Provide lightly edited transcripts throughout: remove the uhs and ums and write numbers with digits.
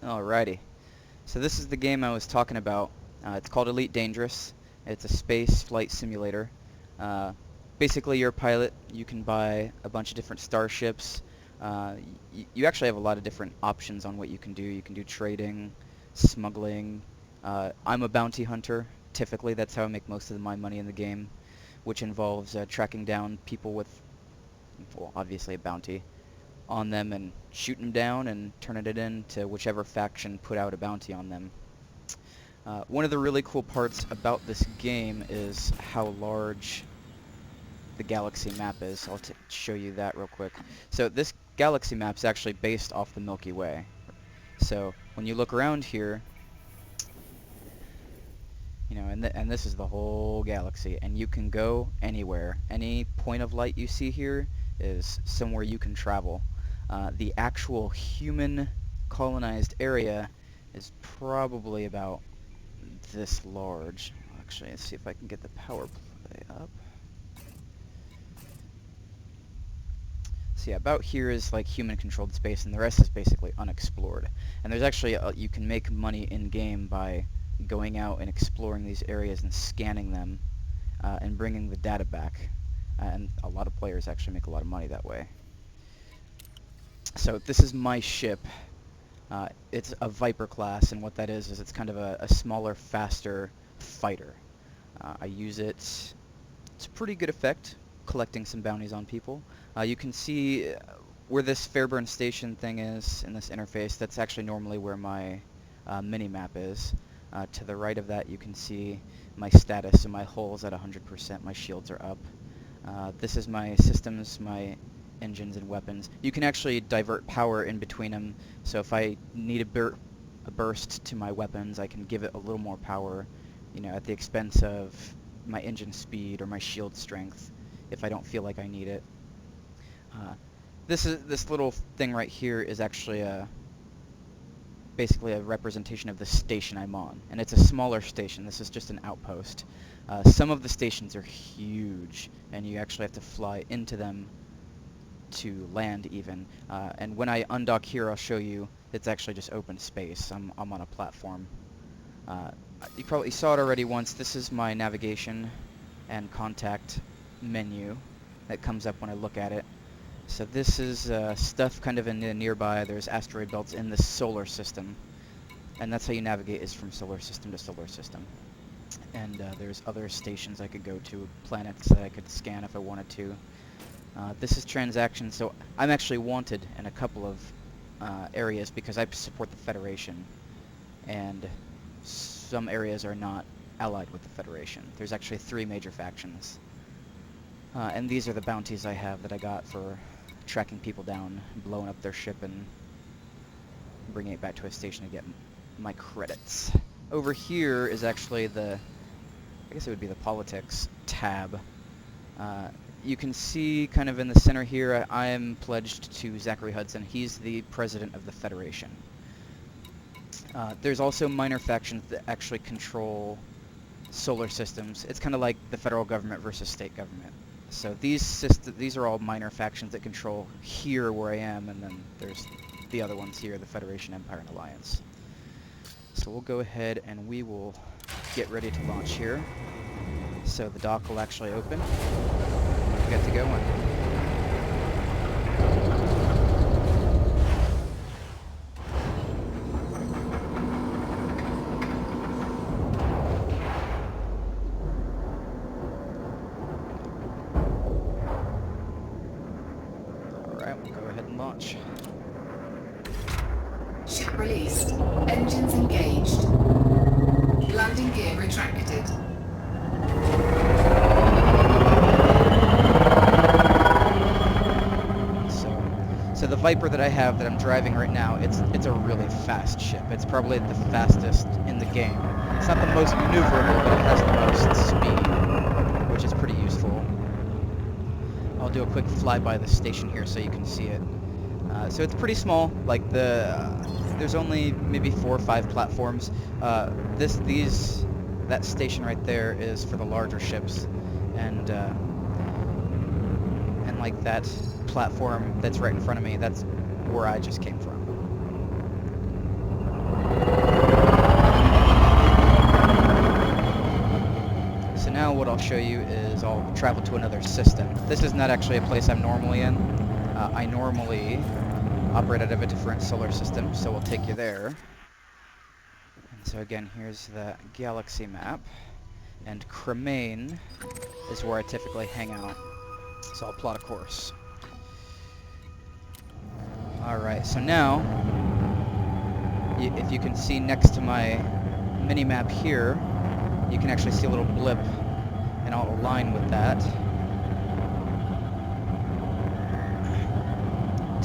Alrighty. So this is the game I was talking about. It's called Elite Dangerous. It's a space flight simulator. Uh, Basically, you're a pilot. You can buy a bunch of different starships. You actually have a lot of different options on what you can do. You can do trading, smuggling. I'm a bounty hunter. Typically, that's how I make most of my money in the game, which involves tracking down people with, well, obviously a bounty on them and shooting them down and turning it in to whichever faction put out a bounty on them. One of the really cool parts about this game is how large the galaxy map is. I'll show you that real quick. So this galaxy map is actually based off the Milky Way. So when you look around here, and this is the whole galaxy, and you can go anywhere. Any point of light you see here is somewhere you can travel. The actual human colonized area is probably about this large. Actually, let's see if I can get the power play up. So yeah, about here is like human-controlled space, and the rest is basically unexplored. And there's actually you can make money in-game by going out and exploring these areas and scanning them and bringing the data back. And a lot of players actually make a lot of money that way. So this is my ship. It's a Viper class, and what that is it's kind of a smaller, faster fighter. I use it. It's a pretty good effect, collecting some bounties on people. You can see where this Fairburn Station thing is in this interface. That's actually normally where my mini-map is. To the right of that, you can see my status. So my hull's at 100%, my shields are up. This is my systems, my engines and weapons. You can actually divert power in between them, so if I need a burst to my weapons, I can give it a little more power, at the expense of my engine speed or my shield strength if I don't feel like I need it. This little thing right here is actually basically a representation of the station I'm on, and it's a smaller station. This is just an outpost. Some of the stations are huge, and you actually have to fly into them to land even. And when I undock here, I'll show you it's actually just open space. I'm on a platform. You probably saw it already once. This is my navigation and contact menu that comes up when I look at it. So this is stuff kind of in the nearby. There's asteroid belts in the solar system, and that's how you navigate, is from solar system to solar system. And there's other stations I could go to, planets that I could scan if I wanted to. This is transactions, so I'm actually wanted in a couple of areas because I support the Federation, and some areas are not allied with the Federation. There's actually 3 major factions. And these are the bounties I have that I got for tracking people down, blowing up their ship, and bringing it back to a station to get my credits. Over here is actually I guess it would be the politics tab. You can see kind of in the center here, I am pledged to Zachary Hudson. He's the president of the Federation. There's also minor factions that actually control solar systems. It's kind of like the federal government versus state government. So these are all minor factions that control here where I am, and then there's the other ones here, the Federation, Empire, and Alliance. So we'll go ahead and we will get ready to launch here. So the dock will actually open. We'll get to going. Alright, we'll go ahead and launch. Ship released. Engines engaged. Landing gear retracted. So the Viper that I have that I'm driving right now, it's a really fast ship. It's probably the fastest in the game. It's not the most maneuverable, but it has the most speed, which is pretty useful. I'll do a quick flyby of the station here so you can see it. So it's pretty small. Like there's only maybe 4 or 5 platforms. That station right there is for the larger ships, and like that platform that's right in front of me, that's where I just came from. travel to another system. This is not actually a place I'm normally in. I normally operate out of a different solar system, so we'll take you there. And so again, here's the galaxy map. And Cremain is where I typically hang out. So I'll plot a course. Alright, so now, if you can see next to my mini-map here, you can actually see a little blip, and I'll align with that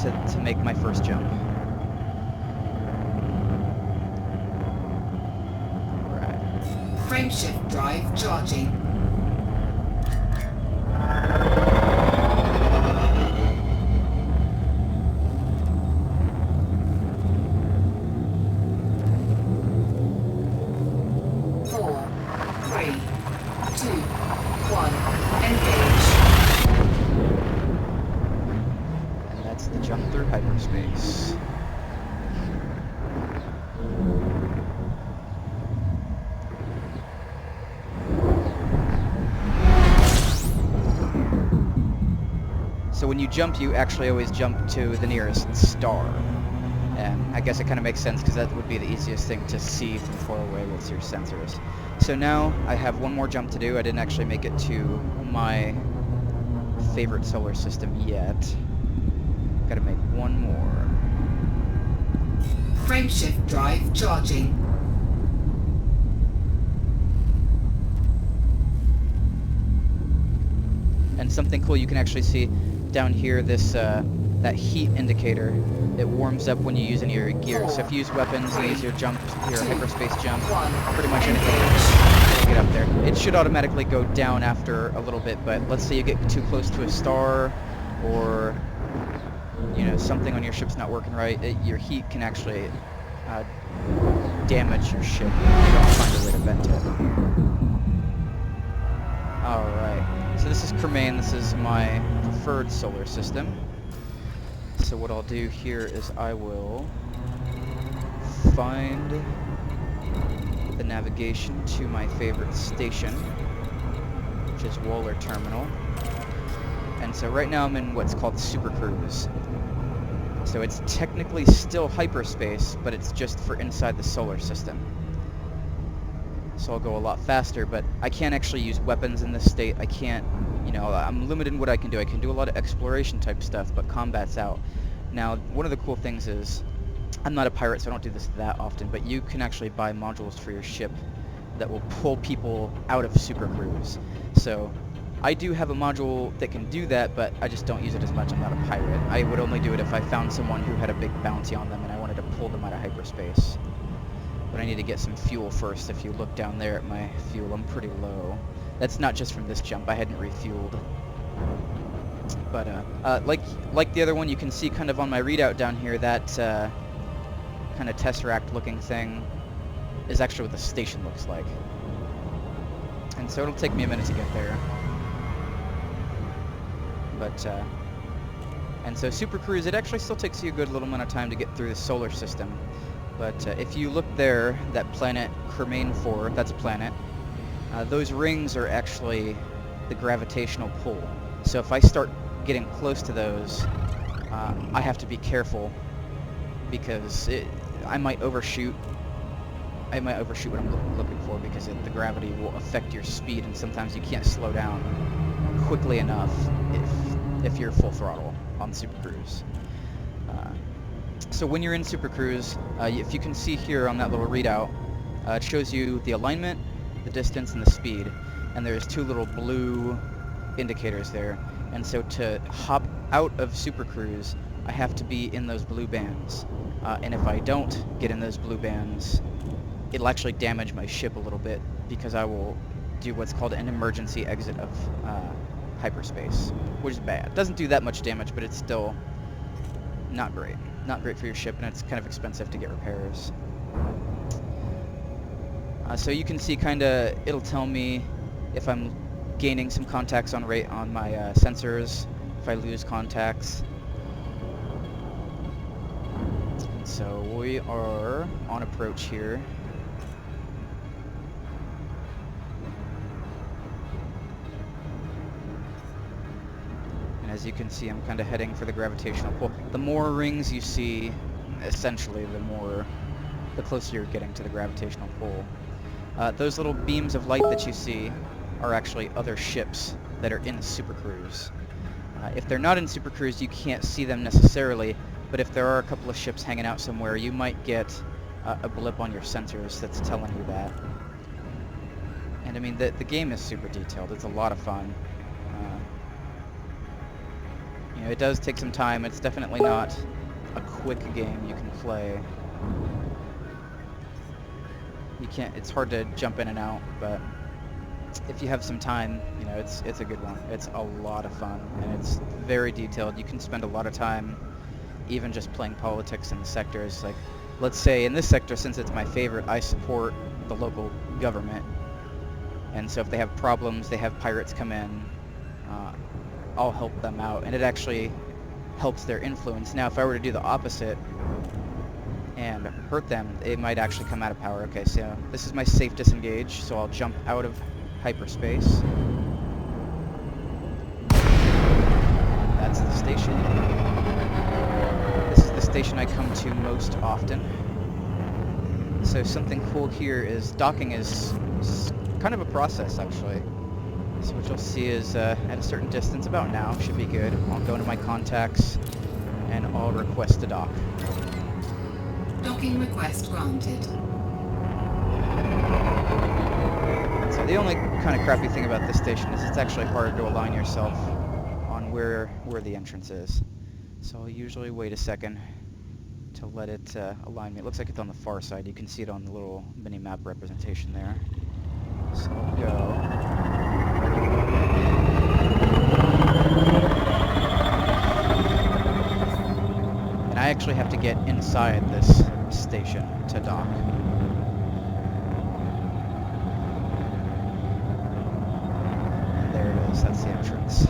to make my first jump. Alright. Frameshift drive charging. Jump through hyperspace. So when you jump, you actually always jump to the nearest star. And I guess it kind of makes sense because that would be the easiest thing to see from far away with your sensors. So now I have one more jump to do. I didn't actually make it to my favorite solar system yet. Gotta make one more. Frameshift drive charging. And something cool you can actually see down here, this that heat indicator. It warms up when you use any of your gear. So if you use weapons, you use your jump, your hyperspace jump, pretty much anything to get up there. It should automatically go down after a little bit, but let's say you get too close to a star, or you know, something on your ship's not working right, your heat can actually damage your ship if you don't find a way to vent it. Alright, so this is Cremain, this is my preferred solar system. So what I'll do here is I will find the navigation to my favorite station, which is Waller Terminal. And so right now I'm in what's called Super Cruise. So it's technically still hyperspace, but it's just for inside the solar system. So I'll go a lot faster, but I can't actually use weapons in this state. I can't, you know, I'm limited in what I can do. I can do a lot of exploration type stuff, but combat's out. Now, one of the cool things is, I'm not a pirate, so I don't do this that often, but you can actually buy modules for your ship that will pull people out of Super Cruise. So I do have a module that can do that, but I just don't use it as much. I'm not a pirate. I would only do it if I found someone who had a big bounty on them and I wanted to pull them out of hyperspace. But I need to get some fuel first. If you look down there at my fuel, I'm pretty low. That's not just from this jump. I hadn't refueled. But like the other one, you can see kind of on my readout down here, that kind of Tesseract-looking thing is actually what the station looks like. And so it'll take me a minute to get there. But, and so Super Cruise, it actually still takes you a good little amount of time to get through the solar system. But if you look there, that planet Cremain 4, that's a planet, those rings are actually the gravitational pull. So if I start getting close to those, I have to be careful, because I might overshoot. I might overshoot what I'm looking for, because the gravity will affect your speed, and sometimes you can't slow down quickly enough if you're full throttle on Super Cruise. So when you're in Super Cruise, if you can see here on that little readout, it shows you the alignment, the distance, and the speed. And there's two little blue indicators there. And so to hop out of Super Cruise, I have to be in those blue bands. And if I don't get in those blue bands, it'll actually damage my ship a little bit, because I will do what's called an emergency exit of hyperspace, which is bad. It doesn't do that much damage, but it's still not great. Not great for your ship, and it's kind of expensive to get repairs. So you can see kinda, it'll tell me if I'm gaining some contacts on rate on my sensors, if I lose contacts. And so we are on approach here. as you can see, I'm kind of heading for the gravitational pull. The more rings you see, essentially, the closer you're getting to the gravitational pull. Those little beams of light that you see are actually other ships that are in Super Cruise. If they're not in Super Cruise, you can't see them necessarily, but if there are a couple of ships hanging out somewhere, you might get a blip on your sensors that's telling you that. And I mean, the game is super detailed. It's a lot of fun. You know, it does take some time. It's definitely not a quick game you can play. You can't. It's hard to jump in and out, but if you have some time, you know, it's a good one. It's a lot of fun, and it's very detailed. You can spend a lot of time even just playing politics in the sectors. Like, let's say in this sector, since it's my favorite, I support the local government. And so if they have problems, they have pirates come in, I'll help them out. And it actually helps their influence. Now, if I were to do the opposite and hurt them, it might actually come out of power. Okay, so this is my safe disengage, so I'll jump out of hyperspace. That's the station. This is the station I come to most often. So something cool here is docking is kind of a process, actually. So what you'll see is at a certain distance, about now, should be good. I'll go into my contacts and I'll request a dock. Docking request granted. So the only kind of crappy thing about this station is it's actually hard to align yourself on where the entrance is. So I'll usually wait a second to let it align me. It looks like it's on the far side. You can see it on the little mini-map representation there. So I'll go. And I actually have to get inside this station to dock. And there it is. That's the entrance.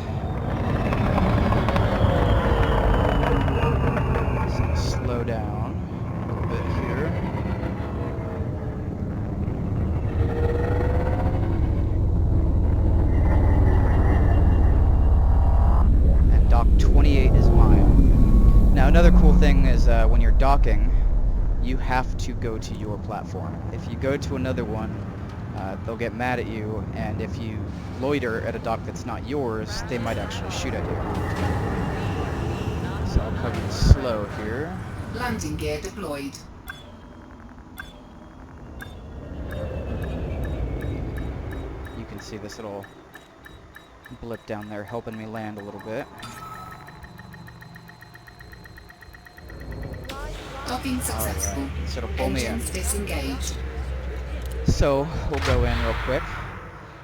So slow down a little bit here. And dock 28 is mine. Now another cool thing is when you're docking, you have to go to your platform. If you go to another one, they'll get mad at you, and if you loiter at a dock that's not yours, they might actually shoot at you. So I'll cover it slow here. Landing gear deployed. You can see this little blip down there helping me land a little bit. Docking successful. Alright, so it'll pull me in. Engines disengaged. So we'll go in real quick.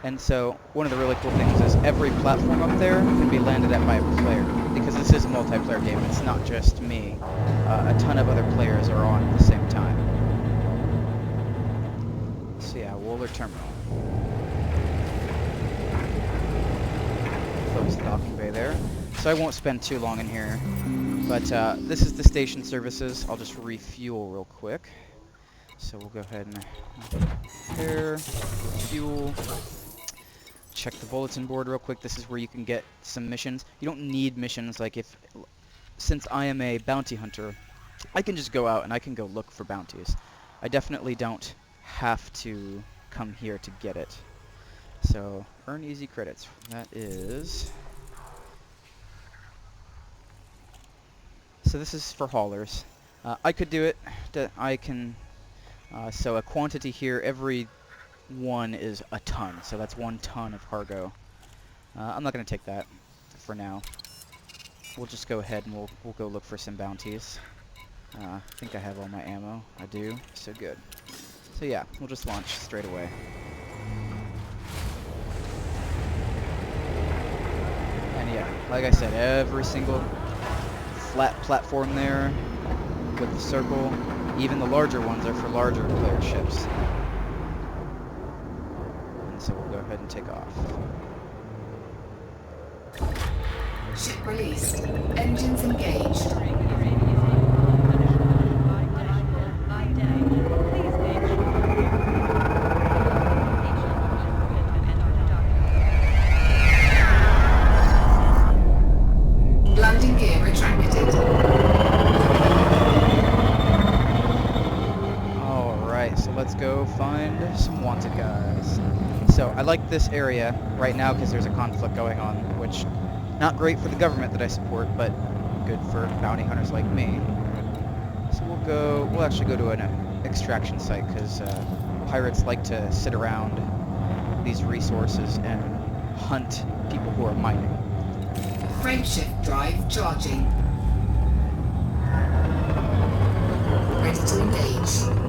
And so one of the really cool things is every platform up there can be landed at by a player, because this is a multiplayer game. It's not just me. A ton of other players are on at the same time. So yeah, Wooler Terminal. Close the docking bay there. So I won't spend too long in here. But this is the station services. I'll just refuel real quick. So we'll go ahead and repair, refuel. Check the bulletin board real quick. This is where you can get some missions. You don't need missions. Like since I am a bounty hunter, I can just go out and I can go look for bounties. I definitely don't have to come here to get it. So earn easy credits. That is. So this is for haulers. I could do it. I can. So a quantity here, every one is a ton. So that's 1 ton of cargo. I'm not going to take that for now. We'll just go ahead and we'll go look for some bounties. I think I have all my ammo. I do. So good. So yeah, we'll just launch straight away. And yeah, like I said, every single flat platform there with the circle, even the larger ones are for larger player ships. And so we'll go ahead and take off. Ship released. Engines engaged. like this area right now because there's a conflict going on, which not great for the government that I support, but good for bounty hunters like me. So we'll actually go to an extraction site because pirates like to sit around these resources and hunt people who are mining. Frameshift drive charging. Ready to engage.